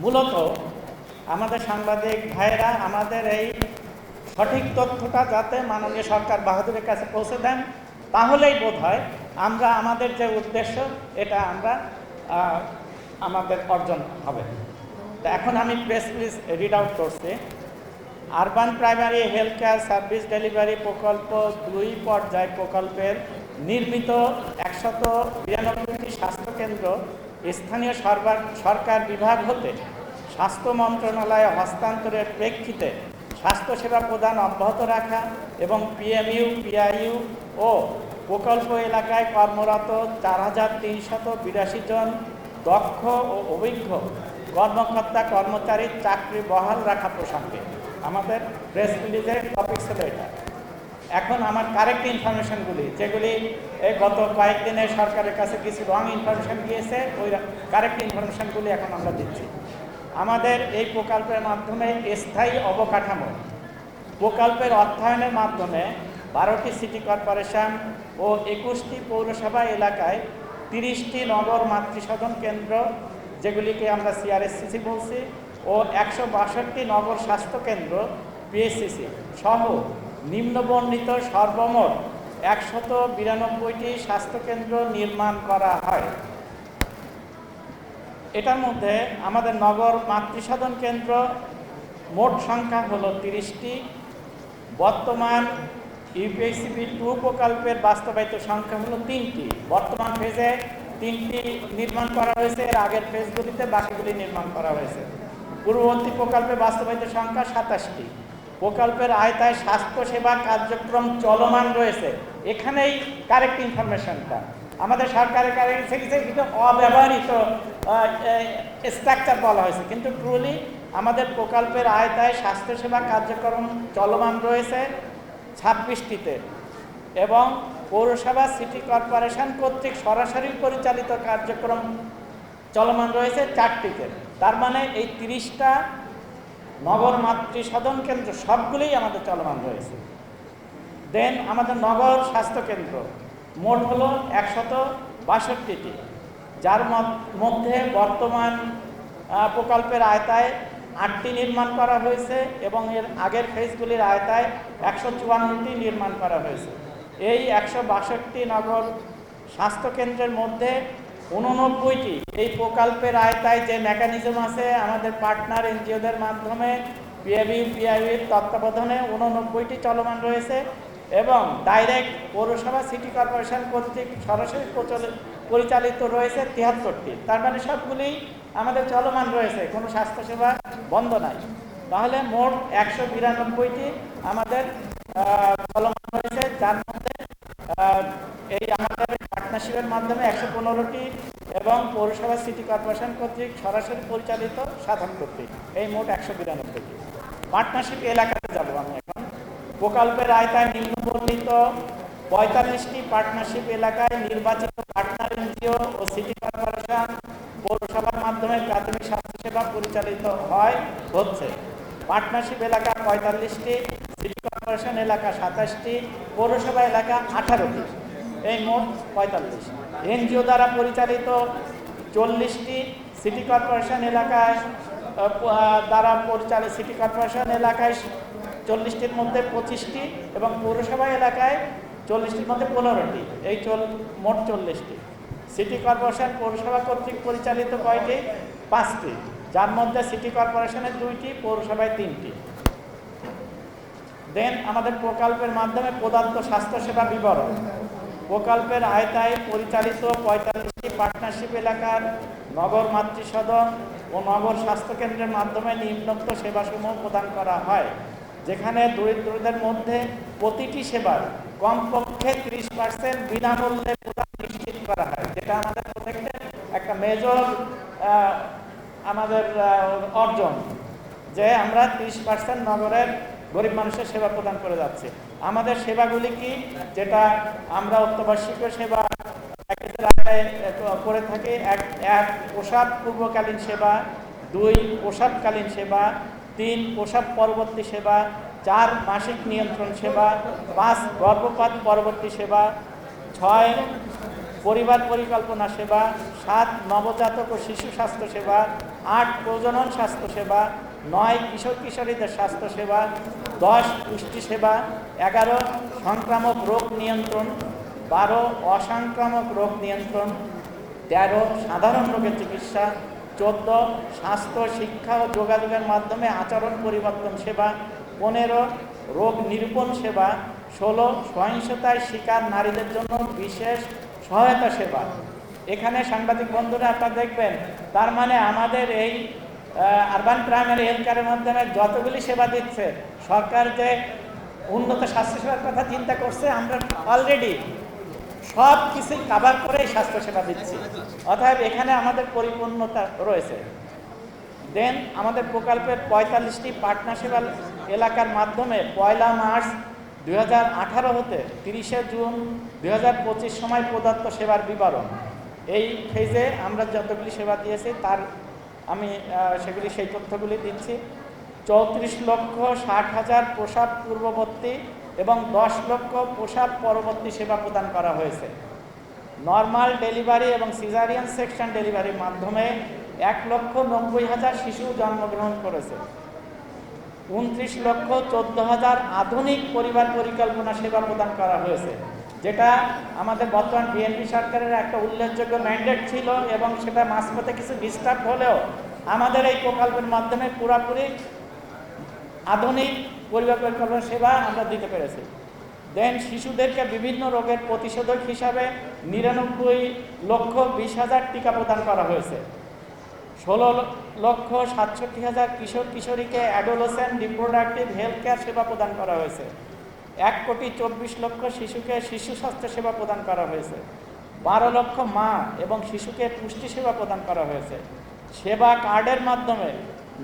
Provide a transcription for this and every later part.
মূলত আমাদের সাংবাদিক ভাইরা আমাদের এই সঠিক তথ্যটা যাতে মাননীয় সরকার বাহাদুরের কাছে পৌঁছে দেন, তাহলেই বোধ হয় আমরা আমাদের যে উদ্দেশ্য এটা আমরা আমাদের অর্জন হবে। তো এখন আমি প্রেস রিলিজ রিড আউট করছি। Urban primary health care service delivery প্রকল্প ২ পর্যায় প্রকল্পের নির্মিত ১৯২টি স্বাস্থ্যকেন্দ্র স্থানীয় সরকার বিভাগ হতে স্বাস্থ্য মন্ত্রণালয়ে হস্তান্তরের প্রেক্ষিতে স্বাস্থ্যসেবা প্রদান অব্যাহত রাখা এবং পিএমইউ, পিআইইউ ও প্রকল্প এলাকায় কর্মরত ৪৩৮২ জন দক্ষ ও অভিজ্ঞ কর্মকর্তা কর্মচারীর চাকরি বহাল রাখা প্রসঙ্গে আমাদের প্রেস রিলিজের টপিক ছিল এটা। এখন আমার কারেক্ট ইনফরমেশনগুলি যেগুলি গত কয়েকদিনে সরকারের কাছে কিছু রং ইনফরমেশন গিয়েছে, ওই কারেক্ট ইনফরমেশনগুলি এখন আমরা দিচ্ছি। আমাদের এই প্রকল্পের মাধ্যমে স্থায়ী অবকাঠামো প্রকল্পের অর্থায়নের মাধ্যমে 12টি সিটি কর্পোরেশন ও 21টি পৌরসভা এলাকায় 30টি নগর মাতৃসদন কেন্দ্র, যেগুলিকে আমরা সিআরএসসিসি বলছি, ও 162টি নগর স্বাস্থ্যকেন্দ্র পিএসসিসি সহ নিম্নবর্ণিত সর্বমোট 192টি স্বাস্থ্যকেন্দ্র নির্মাণ করা হয়। এটার মধ্যে আমাদের নগর মাতৃসদন কেন্দ্র মোট সংখ্যা হলো 30টি। বর্তমান ইউপিএসসিপি 2 প্রকল্পের বাস্তবায়িত সংখ্যা হলো 3টি। বর্তমান ফেজে 3টি নির্মাণ করা হয়েছে, এর আগের ফেজগুলিতে বাকিগুলি নির্মাণ করা হয়েছে। পূর্ববর্তী প্রকল্পে বাস্তবায়িত সংখ্যা 27টি। প্রকল্পের আওতায় স্বাস্থ্যসেবা কার্যক্রম চলমান রয়েছে। এখানেই কারেক্ট ইনফরমেশনটা আমাদের সরকারের কাছে কিন্তু অব্যবহৃত স্ট্রাকচার বলা হয়েছে, কিন্তু ট্রুলি আমাদের প্রকল্পের আওতায় স্বাস্থ্যসেবা কার্যক্রম চলমান রয়েছে 26টিতে এবং পৌরসভা সিটি কর্পোরেশন কর্তৃক সরাসরি পরিচালিত কার্যক্রম চলমান রয়েছে 4টিতে। তার মানে এই 30টা নগর মাতৃসদন কেন্দ্র সবগুলোই আমাদের চলমান রয়েছে। দেন আমাদের নগর স্বাস্থ্যকেন্দ্র মোট হলো 162টি, যার মধ্যে বর্তমান প্রকল্পের আওতায় 8টি নির্মাণ করা হয়েছে এবং এর আগের ফেজগুলির আওতায় 154টি নির্মাণ করা হয়েছে। এই 162টি নগর স্বাস্থ্যকেন্দ্রের মধ্যে 89টি এই প্রকল্পের আওতায় যে মেকানিজম আছে আমাদের পার্টনার এনজিওদের মাধ্যমে পিএমইউ, পিআইইউর তত্ত্বাবধানে 89টি চলমান রয়েছে এবং ডাইরেক্ট পৌরসভা সিটি কর্পোরেশন কর্তৃক সরাসরি পরিচালিত রয়েছে 73টি। তার মানে সবগুলি আমাদের চলমান রয়েছে, কোনো স্বাস্থ্যসেবা বন্ধ নাই। তাহলে মোট 192টি আমাদের চলমান রয়েছে, যার মধ্যে এই আমাদের পার্টনারশিপের মাধ্যমে 115টি এবং পৌরসভা সিটি কর্পোরেশন কর্তৃক সরাসরি পরিচালিত 57টি, এই মোট 192টি। পার্টনারশিপ এলাকাতে যাব আমি এখন। প্রকল্পের আওতায় নিম্নবর্ণিত 45টি পার্টনারশিপ এলাকায় নির্বাচিত পার্টনার এনজিও ও সিটি কর্পোরেশন পৌরসভার মাধ্যমে প্রাথমিক স্বাস্থ্যসেবা পরিচালিত হচ্ছে। পার্টনারশিপ এলাকা 45টি, সিটি কর্পোরেশন এলাকা 27টি, পৌরসভা এলাকা 18টি, এই মোট 45। এনজিও দ্বারা পরিচালিত 40টি, সিটি কর্পোরেশন এলাকায় সিটি কর্পোরেশন এলাকায় 40টির মধ্যে 25টি এবং পৌরসভা এলাকায় 40টির মধ্যে 15টি, এই মোট 40টি। সিটি কর্পোরেশন পৌরসভা কর্তৃক পরিচালিত কয়টি? 5টি, যার মধ্যে সিটি কর্পোরেশনের 2টি, পৌরসভায় 3টি। দেন আমাদের প্রকল্পের মাধ্যমে প্রদত্ত স্বাস্থ্যসেবা বিবরণ। প্রকল্পের আওতায় পরিচালিত 45টি পার্টনারশিপ এলাকার নগর মাতৃসদন ও নগর স্বাস্থ্যকেন্দ্রের মাধ্যমে নিম্নোক্ত সেবাসমূহ প্রদান করা হয়, যেখানে দরিদ্রদের মধ্যে প্রতিটি সেবার কমপক্ষে 30% বিনামূল্যে প্রদান নিশ্চিত করা হয়, যেটা আমাদের প্রত্যেকের একটা মেজর আমাদের অর্জন, যে আমরা 30% নগরের গরিব মানুষের সেবা প্রদান করে যাচ্ছি। আমাদের সেবাগুলি কি, যেটা আমরা অত্যাবশ্যক সেবা করে থাকি? এক প্রসব পূর্বকালীন সেবা, 2 প্রসবকালীন সেবা, 3 প্রসব পরবর্তী সেবা, 4 মাসিক নিয়ন্ত্রণ সেবা, 5 গর্ভপাত পরবর্তী সেবা, 6 পরিবার পরিকল্পনা সেবা, 7 নবজাতক ও শিশু স্বাস্থ্য সেবা, 8 প্রজনন স্বাস্থ্যসেবা, 9 কিশোর কিশোরীদের স্বাস্থ্যসেবা, 10 পুষ্টি সেবা, 11 সংক্রামক রোগ নিয়ন্ত্রণ, 12 অসংক্রামক রোগ নিয়ন্ত্রণ, 13 সাধারণ রোগের চিকিৎসা, 14 স্বাস্থ্য শিক্ষা ও যোগাযোগের মাধ্যমে আচরণ পরিবর্তন সেবা, 15 রোগ নিরূপণ সেবা, 16 সহিংসতায় শিকার নারীদের জন্য বিশেষ সহায়তা সেবা। এখানে সাংবাদিক বন্ধুরা আপনারা দেখবেন, তার মানে আমাদের এই আরবান প্রাইমারি হেলথ কেয়ারের মাধ্যমে যতগুলি সেবা দিচ্ছে, সরকার যে উন্নত স্বাস্থ্যসেবার কথা চিন্তা করছে, আমরা অলরেডি সব কিছুই কাভার করে স্বাস্থ্যসেবা দিচ্ছি। অতএব এখানে আমাদের পরিপূর্ণতা রয়েছে। দেন আমাদের প্রকল্পের 45টি পার্টনারশিপ এলাকার মাধ্যমে 1 মার্চ 2018 হতে 30 জুন 2025 সময় প্রদত্ত সেবার বিবরণ। এই ফেজে আমরা যতগুলি সেবা দিয়েছি তার আমি সেগুলি সেই তথ্যগুলি দিচ্ছি। 34,60,000 প্রসব পূর্ববর্তী এবং 10 লক্ষ প্রসব পরবর্তী সেবা প্রদান করা হয়েছে। নর্মাল ডেলিভারি এবং সিজারিয়ান সেকশন ডেলিভারির মাধ্যমে 1,90,000 শিশু জন্মগ্রহণ করেছে। 29,14,000 আধুনিক পরিবার পরিকল্পনা সেবা প্রদান করা হয়েছে, যেটা আমাদের বর্তমান বিএনপি সরকারের একটা উল্লেখযোগ্য ম্যান্ডেট ছিল এবং সেটা মাঝপথে কিছু ডিস্টার্ব হলেও আমাদের এই প্রকল্পের মাধ্যমে পুরোপুরি আধুনিক পরিবার পরিকল্পনা সেবা আমরা দিতে পেরেছি। দেন শিশুদেরকে বিভিন্ন রোগের প্রতিষেধক হিসাবে 99,20,000 টিকা প্রদান করা হয়েছে। 16,67,000 কিশোর কিশোরীকে অ্যাডোলেসেন্ট রিপ্রোডাক্টিভ হেলথ কেয়ার সেবা প্রদান করা হয়েছে। 1,24,00,000 শিশুকে শিশু স্বাস্থ্য সেবা প্রদান করা হয়েছে। 12 লক্ষ মা এবং শিশুকে পুষ্টি সেবা প্রদান করা হয়েছে। সেবা কার্ডের মাধ্যমে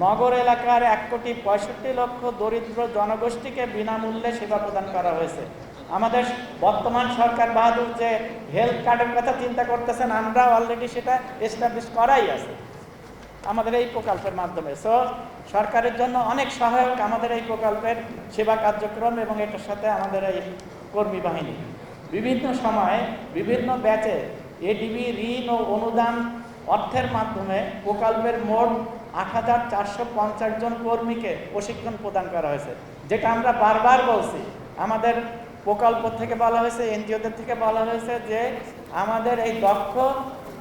নগর এলাকার 1,65,00,000 দরিদ্র জনগোষ্ঠীকে বিনামূল্যে সেবা প্রদান করা হয়েছে। আমাদের বর্তমান সরকার বাহাদুর যে হেলথ কার্ডের কথা চিন্তা করতেছেন, আমরা অলরেডি সেটা এস্টাবলিশ করাই আছে আমাদের এই প্রকল্পের মাধ্যমে। সো সরকারের জন্য অনেক সহায়ক আমাদের এই প্রকল্পের সেবা কার্যক্রম এবং এটার সাথে আমাদের এই কর্মী বাহিনী। বিভিন্ন সময়ে বিভিন্ন ব্যাচে এডিবি ঋণ ও অনুদান অর্থের মাধ্যমে প্রকল্পের মোট 8,450 জন কর্মীকে প্রশিক্ষণ প্রদান করা হয়েছে, যেটা আমরা বারবার বলছি। আমাদের প্রকল্প থেকে বলা হয়েছে, এনজিওদের থেকে বলা হয়েছে যে আমাদের এই দক্ষ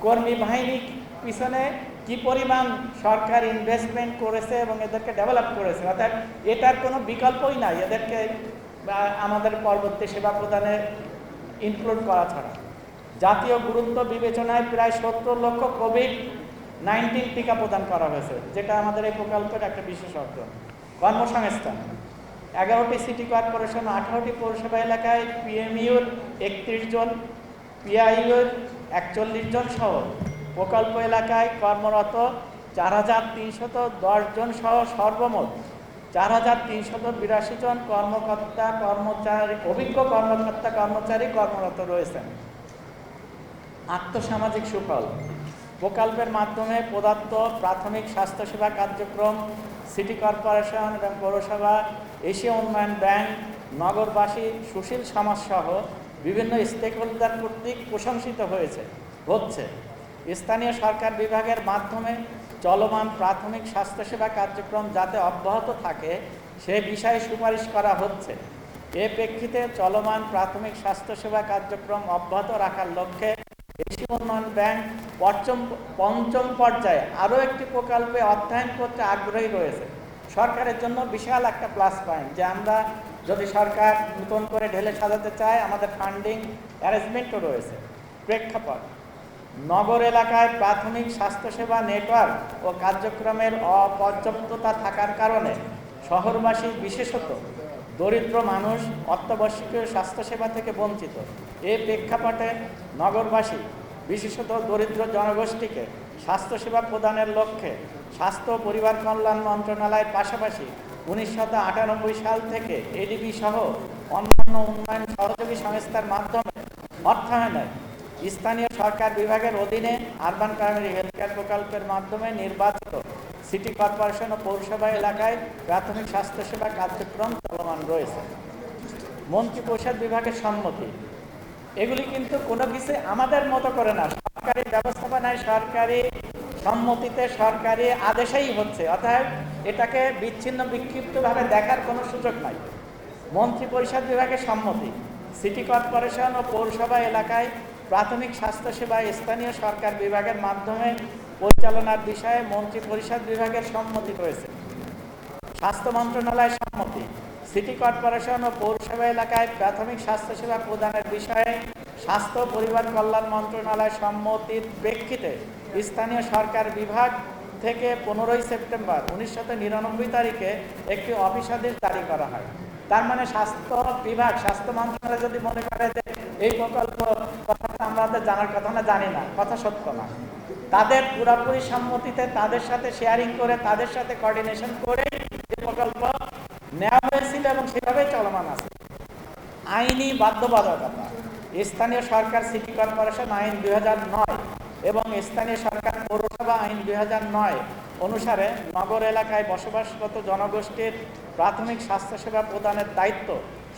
কর্মী বাহিনী পিছনে কি পরিমাণ সরকার ইনভেস্টমেন্ট করেছে এবং এদেরকে ডেভেলপ করেছে। অর্থাৎ এটার কোনো বিকল্পই নাই এদেরকে আমাদের পরবর্তী সেবা প্রদানে ইনক্লুড করা ছাড়া। জাতীয় গুরুত্ব বিবেচনায় প্রায় 70 লক্ষ কোভিড-19 টিকা প্রদান করা হয়েছে, যেটা আমাদের এই প্রকল্পের একটা বিশেষ অর্জন। কর্মসংস্থান 11টি সিটি কর্পোরেশন, 18টি পৌরসভা এলাকায় পিএমইউর 31 জন, পিআইইউর 41 জন সহ প্রকল্প এলাকায় কর্মরত 4,310 জন সহ সর্বমোট 4,382 জন কর্মকর্তা কর্মচারী, অভিজ্ঞ কর্মকর্তা কর্মচারী কর্মরত রয়েছেন। আর্থসামাজিক সুফল প্রকল্পের মাধ্যমে প্রদত্ত প্রাথমিক স্বাস্থ্যসেবা কার্যক্রম সিটি কর্পোরেশন এবং পৌরসভা, এশিয়া উন্নয়ন ব্যাংক, নগরবাসী, সুশীল সমাজসহ বিভিন্ন স্টেক হোল্ডার কর্তৃক প্রশংসিত হচ্ছে। স্থানীয় সরকার বিভাগের মাধ্যমে চলমান প্রাথমিক স্বাস্থ্যসেবা কার্যক্রম যাতে অব্যাহত থাকে সে বিষয়ে সুপারিশ করা হচ্ছে। এ প্রেক্ষিতে চলমান প্রাথমিক স্বাস্থ্যসেবা কার্যক্রম অব্যাহত রাখার লক্ষ্যে এশিয়া উন্নয়ন ব্যাংক পঞ্চম পর্যায়ে আরও একটি প্রকল্পে অর্থায়ন করতে আগ্রহী রয়েছে। সরকারের জন্য বিশাল একটা প্লাস পয়েন্ট যে আমরা যদি সরকার নতুন করে ঢেলে সাজাতে চায়, আমাদের ফান্ডিং অ্যারেঞ্জমেন্টও রয়েছে। প্রেক্ষাপট নগর এলাকায় প্রাথমিক স্বাস্থ্যসেবা নেটওয়ার্ক ও কার্যক্রমের অপর্যাপ্ততা থাকার কারণে শহরবাসী, বিশেষত দরিদ্র মানুষ অত্যাবশ্যকীয় স্বাস্থ্যসেবা থেকে বঞ্চিত। এই প্রেক্ষাপটে নগরবাসী, বিশেষত দরিদ্র জনগোষ্ঠীকে স্বাস্থ্যসেবা প্রদানের লক্ষ্যে স্বাস্থ্য ও পরিবার কল্যাণ মন্ত্রণালয়ের পাশাপাশি 1998 সাল থেকে এডিবি সহ অন্যান্য উন্নয়ন সহযোগী সংস্থার মাধ্যমে অর্থায়নে স্থানীয় সরকার বিভাগের অধীনে আরবান প্রাইমারি হেলথ কেয়ার প্রকল্পের মাধ্যমে নির্বাচিত সিটি কর্পোরেশন ও পৌরসভা এলাকায় প্রাথমিক স্বাস্থ্যসেবা কার্যক্রম চলমান রয়েছে। মন্ত্রিপরিষদ বিভাগের সম্মতি, এগুলি কিন্তু কোনো কিছু আমাদের মতো করে না, সরকারি ব্যবস্থাপনায় সরকারি সম্মতিতে সরকারি আদেশেই হচ্ছে, অর্থাৎ এটাকে বিচ্ছিন্ন বিক্ষিপ্তভাবে দেখার কোনো সুযোগ নাই। মন্ত্রী পরিষদ বিভাগের সম্মতি, সিটি কর্পোরেশন ও পৌরসভা এলাকায় প্রাথমিক স্বাস্থ্যসেবা স্থানীয় সরকার বিভাগের মাধ্যমে পরিচালনার বিষয়ে মন্ত্রী পরিষদ বিভাগের সম্মতি রয়েছে। স্বাস্থ্য মন্ত্রণালয়ের সম্মতি, সিটি কর্পোরেশন ও পৌরসভা এলাকায় প্রাথমিক স্বাস্থ্যসেবা প্রদানের বিষয়ে স্বাস্থ্য পরিবার কল্যাণ মন্ত্রণালয়ের সম্মতির প্রেক্ষিতে স্থানীয় সরকার বিভাগ থেকে 15 সেপ্টেম্বর 1999 তারিখে একটি অফিস আদেশ জারি করা হয়। তার মানে স্বাস্থ্য বিভাগ, স্বাস্থ্য মন্ত্রণালয় যদি মনে করে যে এই প্রকল্প কথাটা আমাদের জানার কথা না, জানি না, কথা সত্য না, তাদের পুরোপুরি সম্মতিতে তাদের সাথে শেয়ারিং করে তাদের সাথে কোঅর্ডিনেশন করে যে প্রকল্প নেওয়া হয়েছিল এবং সেভাবেই চলমান আছে। আইনি বাধ্যবাধকতা, স্থানীয় সরকার সিটি কর্পোরেশন আইন 2009 এবং স্থানীয় সরকার পৌরসভা আইন 2009 অনুসারে নগর এলাকায় বসবাসরত জনগোষ্ঠীর প্রাথমিক স্বাস্থ্যসেবা প্রদানের দায়িত্ব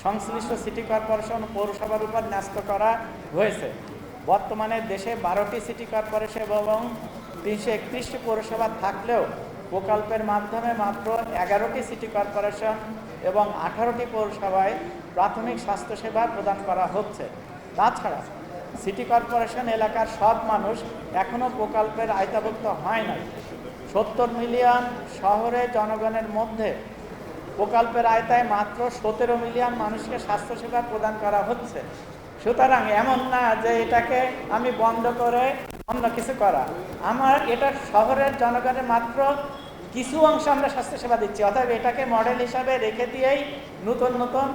সংশ্লিষ্ট সিটি কর্পোরেশন ও পৌরসভার উপর ন্যস্ত করা হয়েছে। বর্তমানে দেশে 12টি সিটি কর্পোরেশন এবং 331টি পৌরসভা থাকলেও প্রকল্পের মাধ্যমে মাত্র 11টি সিটি কর্পোরেশন এবং 18টি পৌরসভায় প্রাথমিক স্বাস্থ্যসেবা প্রদান করা হচ্ছে। তাছাড়া সিটি কর্পোরেশন এলাকার সব মানুষ এখনও প্রকল্পের আওতাভুক্ত হয় নাই। 70 মিলিয়ন শহরে জনগণের মধ্যে প্রকল্পের আওতায় মাত্র 17 মিলিয়ন মানুষকে স্বাস্থ্যসেবা প্রদান করা হচ্ছে। সুতরাং এমন না যে এটাকে আমি বন্ধ করে অন্য কিছু করা, আমার এটা শহরের জনগণের মাত্র কিছু অংশ আমরা স্বাস্থ্যসেবা দিচ্ছি, অর্থাৎ এটাকে মডেল হিসাবে রেখে দিয়েই নতুন নতুন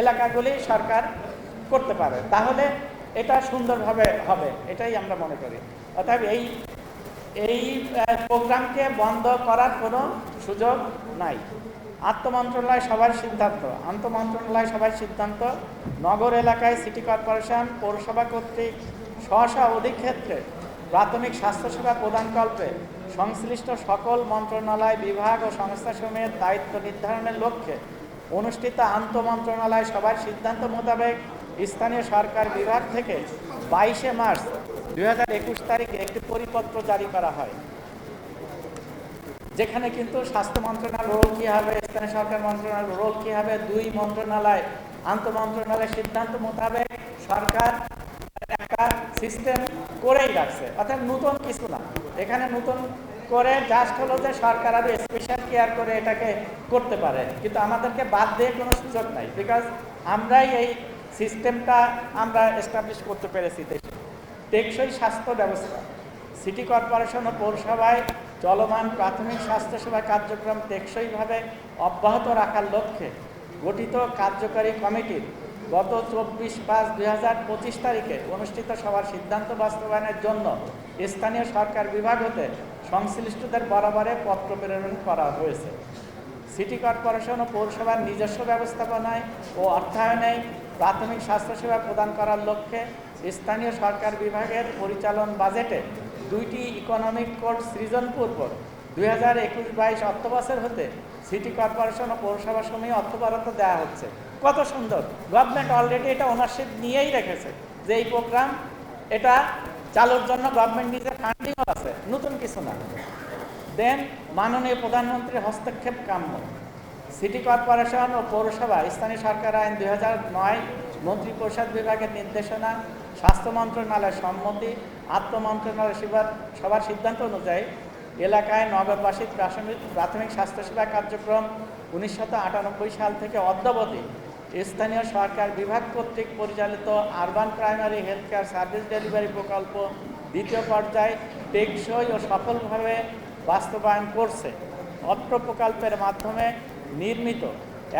এলাকাগুলি সরকার করতে পারে, তাহলে এটা সুন্দরভাবে হবে, এটাই আমরা মনে করি। অর্থাৎ এই প্রোগ্রামকে বন্ধ করার কোনো সুযোগ নাই। আন্তমন্ত্রণালয় সভার সিদ্ধান্ত, আন্তমন্ত্রণালয় সভার সিদ্ধান্ত নগর এলাকায় সিটি কর্পোরেশন পৌরসভা কর্তৃক স্ব অধিক ক্ষেত্রে প্রাথমিক স্বাস্থ্যসেবা প্রদানকল্পে সংশ্লিষ্ট সকল মন্ত্রণালয় বিভাগ ও সংস্থাসমূহের দায়িত্ব নির্ধারণের লক্ষ্যে অনুষ্ঠিত আন্তমন্ত্রণালয় সভার সিদ্ধান্ত মোতাবেক স্থানীয় সরকার বিভাগ থেকে 22 মার্চ 2021 তারিখে একটি পরিপত্র জারি করা হয়, যেখানে কিন্তু স্বাস্থ্য মন্ত্রণালয়ের রোল কী হবে, স্থানীয় সরকার মন্ত্রণালয়ের রোল কী হবে, দুই মন্ত্রণালয় আন্তঃমন্ত্রণালয়ের সিদ্ধান্ত মোতাবেক সরকার একটা সিস্টেম করেই রাখছে, অর্থাৎ নতুন কিছু না। এখানে নতুন করে জাস্ট হলো যে সরকার আরও স্পেশাল কেয়ার করে এটাকে করতে পারে, কিন্তু আমাদেরকে বাদ দিয়ে কোনো সুযোগ নাই, বিকজ আমরাই এই সিস্টেমটা আমরা এস্টাবলিশ করতে পেরেছি। টেকসই স্বাস্থ্য ব্যবস্থা, সিটি কর্পোরেশন ও পৌরসভায় চলমান প্রাথমিক স্বাস্থ্যসেবা কার্যক্রম টেকসইভাবে অব্যাহত রাখার লক্ষ্যে গঠিত কার্যকারী কমিটির গত 24/5/2025 তারিখে অনুষ্ঠিত সভার সিদ্ধান্ত বাস্তবায়নের জন্য স্থানীয় সরকার বিভাগ হতে সংশ্লিষ্টদের বরাবরে পত্র প্রেরণ করা হয়েছে। সিটি কর্পোরেশন ও পৌরসভার নিজস্ব ব্যবস্থাপনায় ও অর্থায়নে প্রাথমিক স্বাস্থ্যসেবা প্রদান করার লক্ষ্যে স্থানীয় সরকার বিভাগের পরিচালন বাজেটে 2টি ইকোনমিক কোড সৃজনপূর্বক 2021-22 অর্থবছর হতে সিটি কর্পোরেশন ও পৌরসভা সমূহে অর্থ বরাদ্দ দেওয়া হচ্ছে। কত সুন্দর, গভর্নমেন্ট অলরেডি এটা ওনারশিপ নিয়েই রেখেছে যে এই প্রোগ্রাম এটা চালুর জন্য গভর্নমেন্ট নিজের ফান্ডিংও আছে, নতুন কিছু না। দেন মাননীয় প্রধানমন্ত্রীর হস্তক্ষেপ কাম্য, সিটি কর্পোরেশন ও পৌরসভা স্থানীয় সরকার আইন 2009 মন্ত্রী পরিষদ বিভাগের নির্দেশনা, স্বাস্থ্য মন্ত্রণালয়ের সম্মতি, আন্তঃমন্ত্রণালয় সভার সিদ্ধান্ত অনুযায়ী এলাকায় নগরবাসীর প্রাথমিক স্বাস্থ্যসেবা কার্যক্রম 1998 সাল থেকে অদ্যাবধি স্থানীয় সরকার বিভাগ কর্তৃক পরিচালিত urban primary health care service delivery প্রকল্প দ্বিতীয় পর্যায়ে টেকসই ও সফলভাবে বাস্তবায়ন করছে। অত্র প্রকল্পের মাধ্যমে নির্মিত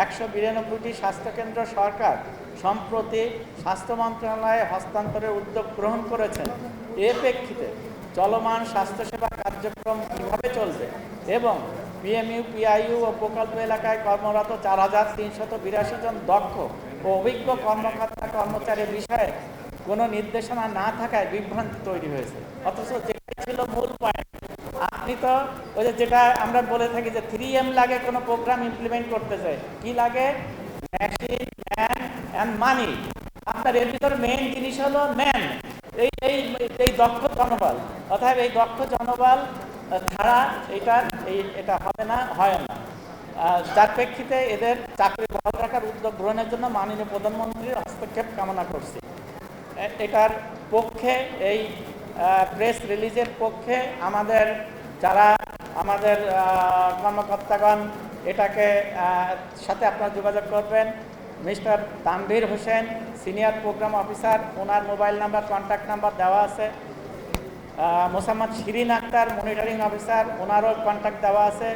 192টি স্বাস্থ্যকেন্দ্র সরকার সম্প্রতি স্বাস্থ্য মন্ত্রণালয়ে হস্তান্তরের উদ্যোগ গ্রহণ করেছেন। এর প্রেক্ষিতে চলমান স্বাস্থ্যসেবা কার্যক্রম কীভাবে চলবে এবং পিএমইউ পিআইইউ ও প্রকল্প এলাকায় কর্মরত 4382 জন দক্ষ ও অভিজ্ঞ কর্মকর্তা কর্মচারীর বিষয়ে কোনো নির্দেশনা না থাকায় বিভ্রান্তি তৈরি হয়েছে। অথচ যেটাই ছিল মূল পয়েন্ট, আপনি তো ওই যেটা আমরা বলে থাকি যে 3M লাগে কোনো প্রোগ্রাম ইমপ্লিমেন্ট করতে চাই, কি লাগে? Machine, man and money. আপনার এর ভিতরে মেইন জিনিস হলো ম্যান, এই দক্ষ জনবল। অর্থাৎ এই দক্ষ জনবল ছাড়া এটা হবে না, হয় না। যার প্রেক্ষিতে এদের চাকরি বহাল রাখার উদ্যোগ গ্রহণের জন্য মাননীয় প্রধানমন্ত্রীর হস্তক্ষেপ কামনা করছি। এটার পক্ষে এই প্রেস রিলিজের পক্ষে যারা আমাদের কর্মকর্তাগণ এটাকে সাথে আপনারা যোগাযোগ করবেন। Mister Tanvir Hossain, senior program officer, ওনার মোবাইল নাম্বার, কন্ট্যাক্ট নাম্বার দেওয়া আছে। মোসাম্মদ শিরিন আক্তার, মনিটরিং অফিসার, ওনারও কন্ট্যাক্ট দেওয়া আছে।